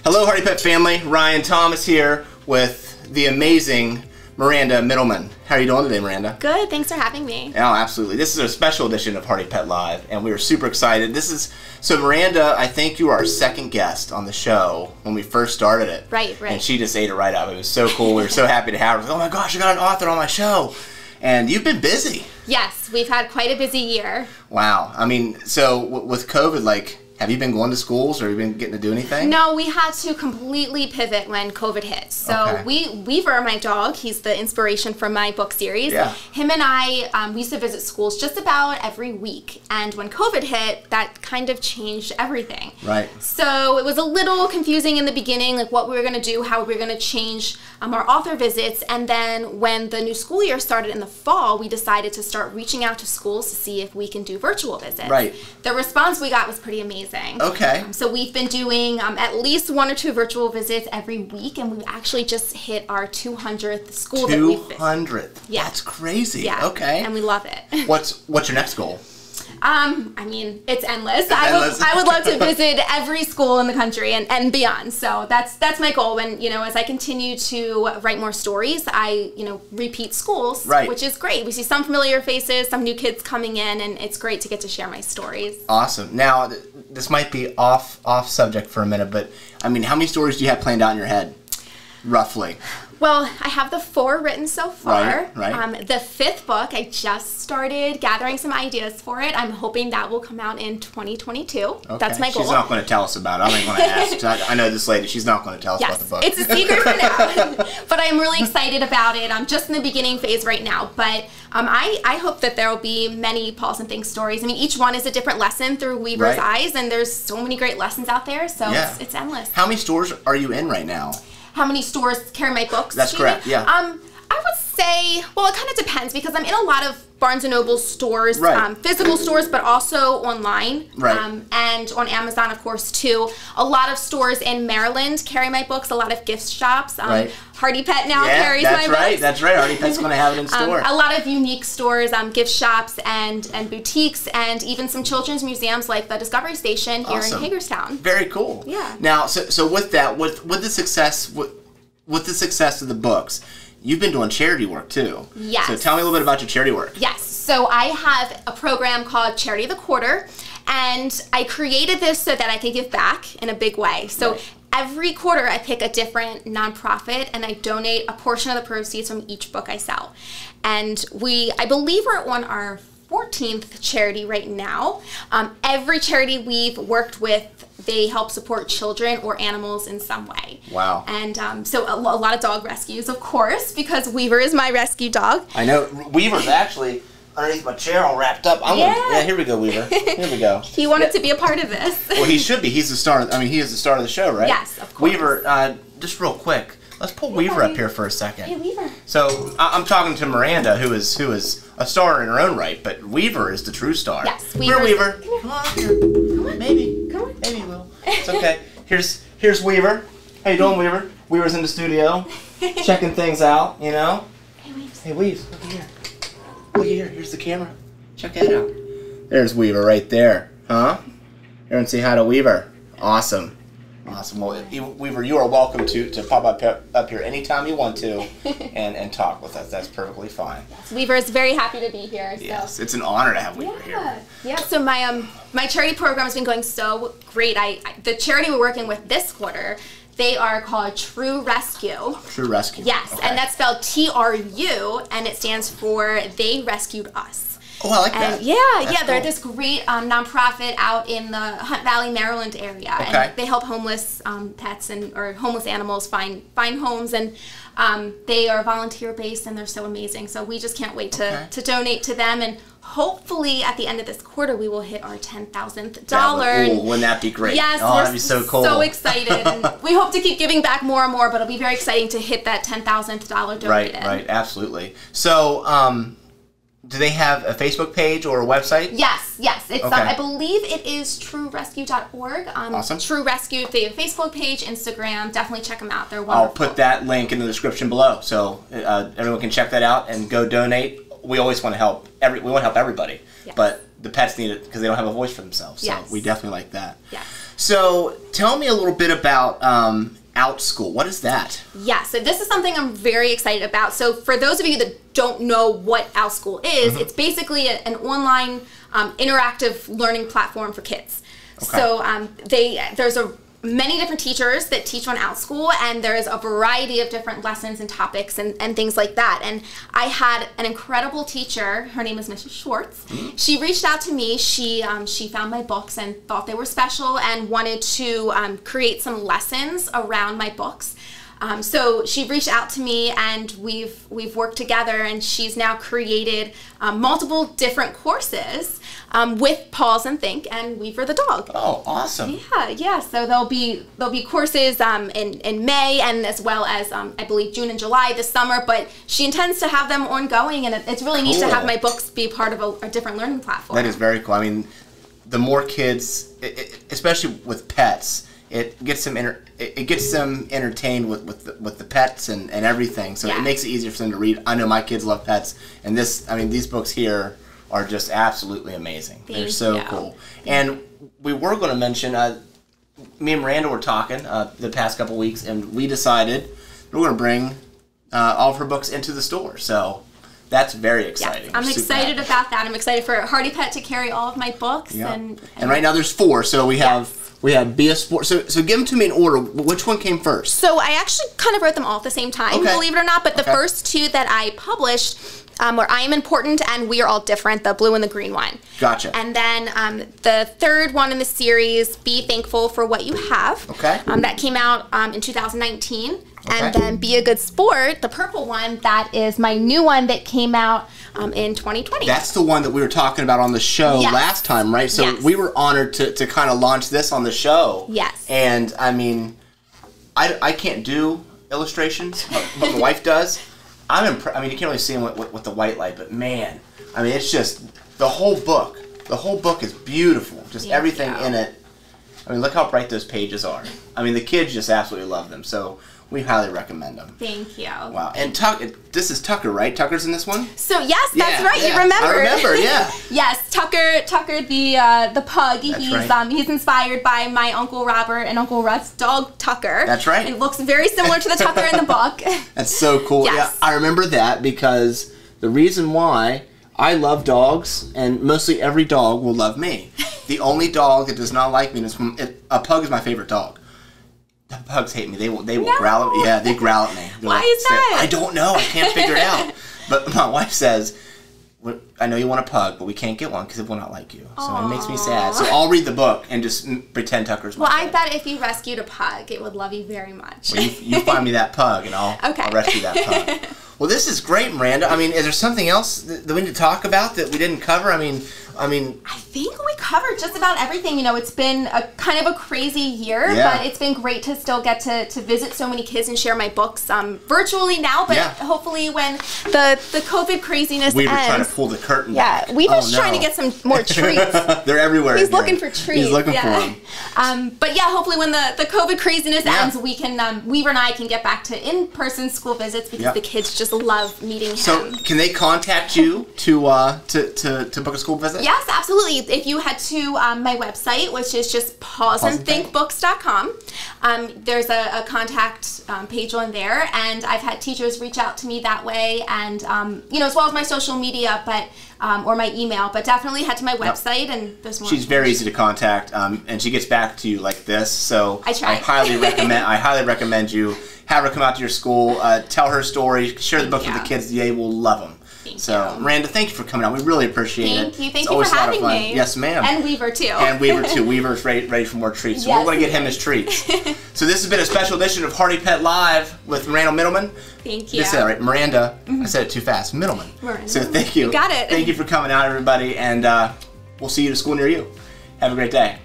Hello, Hearty Pet family. Ryan Thomas here with the amazing Miranda Mittleman. How are you doing today, Miranda? Good, thanks for having me. Oh, absolutely. This is a special edition of Hearty Pet Live, and we are super excited. So Miranda, I think you were our second guest on the show when we first started it. Right. And she just ate it right up. It was so cool. We were so happy to have her. Oh my gosh, I got an author on my show. And you've been busy. Yes, we've had quite a busy year. Wow. I mean, so with COVID, like, have you been going to schools or have you been getting to do anything? No, we had to completely pivot when COVID hit. So Weaver, my dog, he's the inspiration for my book series. Yeah. Him and I, we used to visit schools just about every week. And when COVID hit, that kind of changed everything. Right. So it was a little confusing in the beginning, like what we were going to do, how we were going to change our author visits. And then when the new school year started in the fall, we decided to start reaching out to schools to see if we can do virtual visits. Right. The response we got was pretty amazing. Okay. So we've been doing at least 1 or 2 virtual visits every week, and we've actually just hit our 200th school that we've visited. 200th? Yeah. That's crazy. Yeah. Okay. And we love it. What's your next goal? I mean, it's endless. I would love to visit every school in the country and beyond. So that's my goal. And, as I continue to write more stories, I, repeat schools, right, which is great. We see some familiar faces, some new kids coming in, and it's great to get to share my stories. Awesome. Now, this might be off subject for a minute, but, I mean, how many stories do you have planned out in your head, roughly? Well, I have the 4 written so far. Right. The 5th book, I just started gathering some ideas for it. I'm hoping that will come out in 2022. Okay. That's my goal. She's not going to tell us about it. I don't even want to ask. I know this lady. She's not going to tell us about the book. It's a secret for now. But I'm really excited about it. I'm just in the beginning phase right now. But I hope that there will be many PAWS and THINK stories. I mean, each one is a different lesson through Weaver's eyes. And there's so many great lessons out there. So it's endless. How many stores are you in right now? How many stores carry my books? That's correct, yeah. I would say, well, it kind of depends because I'm in a lot of Barnes & Noble stores, physical stores, but also online, and on Amazon, of course, too. A lot of stores in Maryland carry my books, a lot of gift shops. Hearty Pet now carries my books. That's right. Hearty Pet's going to have it in store. A lot of unique stores, gift shops and boutiques, and even some children's museums like the Discovery Station here in Hagerstown. Very cool. Yeah. Now, so with that, with the success of the books, you've been doing charity work too. Yes. So tell me a little bit about your charity work. Yes. So I have a program called Charity of the Quarter, and I created this so that I could give back in a big way. So every quarter I pick a different nonprofit and I donate a portion of the proceeds from each book I sell. And I believe we're on our 14th charity right now. Every charity we've worked with, they help support children or animals in some way. Wow. And so a lot of dog rescues, of course, because Weaver is my rescue dog. I know. Weaver's actually underneath my chair all wrapped up. Here we go, Weaver. Here we go. He wanted to be a part of this. Well, he should be. He's the star. I mean, he is the star of the show, right? Yes, of course. Weaver, just real quick, let's pull Weaver up here for a second. Hey, Weaver. So I'm talking to Miranda, who is a star in her own right, but Weaver is the true star. Yes, Weaver. Weaver. Come on here. Come on. Maybe. Come on. Maybe we'll. It's okay. Here's Weaver. How you doing, Weaver? Weaver's in the studio, checking things out. Hey, Weaves. Hey, Weaves. Look here. Look here. Here's the camera. Check that out. There's Weaver right there. Huh? Here and say hi to Weaver. Awesome. Awesome. Well, Weaver, you are welcome to pop up here anytime you want to and talk with us. That's perfectly fine. Yes, Weaver is very happy to be here. So. Yes, it's an honor to have Weaver here. Yeah. So my charity program has been going so great. The charity we're working with this quarter, they are called True Rescue. True Rescue. Yes, and that's spelled TRU, and it stands for They Rescued Us. Oh, I like that. Yeah, they're this great nonprofit out in the Hunt Valley, Maryland area, and they help homeless pets or homeless animals find homes, and they are volunteer based, and they're so amazing. So we just can't wait to donate to them, and hopefully at the end of this quarter we will hit our $10,000. Wouldn't that be great? Yes, that'd be so cool. So excited, and we hope to keep giving back more and more. But it'll be very exciting to hit that $10,000 donated. Right, absolutely. So. Do they have a Facebook page or a website? Yes. It's I believe it is truerescue.org. Awesome. True Rescue, they have a Facebook page, Instagram. Definitely check them out. They're wonderful. I'll put that link in the description below, so everyone can check that out and go donate. We always want to help. We want to help everybody, but the pets need it because they don't have a voice for themselves. So we definitely like that. Yeah. So tell me a little bit about OutSchool. What is that? Yeah, so this is something I'm very excited about. So for those of you that don't know what OutSchool is, it's basically an online interactive learning platform for kids. Okay. So there's many different teachers that teach on OutSchool, and there's a variety of different lessons and topics and things like that. And I had an incredible teacher. Her name is Mrs. Schwartz. She reached out to me. She found my books and thought they were special and wanted to create some lessons around my books. So she reached out to me, and we've worked together, and she's now created multiple different courses with PAWS and THINK and Weaver the dog. Oh, awesome! Yeah. So there'll be courses in May, and as well as I believe June and July this summer. But she intends to have them ongoing, and it's really neat to have my books be part of a different learning platform. That is very cool. I mean, the more kids, especially with pets, it gets them entertained with the pets and everything. So it makes it easier for them to read. I know my kids love pets, and these books here are just absolutely amazing. They're so cool. And we were going to mention, me and Miranda were talking the past couple weeks, and we decided we're going to bring all of her books into the store. So that's very exciting. Yes, I'm excited about that. I'm excited for Hearty Pet to carry all of my books. Yeah. And right now there's 4. So we have Be a Sport. So give them to me in order. Which one came first? So I actually kind of wrote them all at the same time, believe it or not. But the first 2 that I published were I Am Important and We Are All Different, the blue and the green one. Gotcha. And then the third one in the series, Be Thankful for What You Have. Okay. That came out in 2019. And then Be a Good Sport, the purple one, that is my new one that came out in 2020. That's the one that we were talking about on the show last time, right? So we were honored to kind of launch this on the show. Yes. And I mean, I can't do illustrations, but my wife does. I'm impressed. I mean, you can't really see them with the white light, but man, I mean, it's just the whole book. The whole book is beautiful. Just everything in it. I mean, look how bright those pages are. I mean, the kids just absolutely love them. So we highly recommend them. Thank you. Wow. And this is Tucker, right? Tucker's in this one? So yes, that's right. You remember. I remember, yeah. Yes, Tucker the pug. He's inspired by my Uncle Robert and Uncle Russ's dog Tucker. That's right. It looks very similar to the Tucker in the book. That's so cool. Yes. Yeah, I remember that because the reason why I love dogs, and mostly every dog will love me. The only dog that does not like me is a pug is my favorite dog. The pugs hate me. They will growl at me. Yeah, they growl at me. Why is that? I don't know. I can't figure it out. But my wife says, I know you want a pug, but we can't get one because it will not like you. So it makes me sad. So I'll read the book and just pretend Tucker's my friend. I bet if you rescued a pug, it would love you very much. Well, you find me that pug, and I'll rescue that pug. Well, this is great, Miranda. I mean, is there something else that we need to talk about that we didn't cover? I think we covered just about everything. You know, it's been a kind of a crazy year, but it's been great to still get to visit so many kids and share my books virtually now. But hopefully, when the COVID craziness we were ends, trying to pull the curtain. Yeah, Weaver's trying to get some more treats. They're everywhere. He's looking for treats. He's looking for them. But yeah, hopefully when the COVID craziness ends, we can Weaver and I can get back to in-person school visits because the kids just love meeting him. So can they contact you to book a school visit? Yes, absolutely. If you head to my website, which is just PAWSandThinkBooks.com, there's a contact page on there, and I've had teachers reach out to me that way, and as well as my social media, but or my email. But definitely head to my website, and there's more. She's very easy to contact, and she gets back to you like this. So I try. I highly recommend you have her come out to your school, tell her story, share the book with the kids. They will love them. So, Miranda, thank you for coming out. We really appreciate it. Thank you for having me. Yes, ma'am. And Weaver, too. Weaver's ready for more treats. So we're going to get him his treats. So this has been a special edition of Hearty Pet Live with Miranda Mittleman. Thank you. You said it right. Miranda. I said it too fast. Mittleman. Miranda. So thank you. You got it. Thank you for coming out, everybody. And we'll see you at a school near you. Have a great day.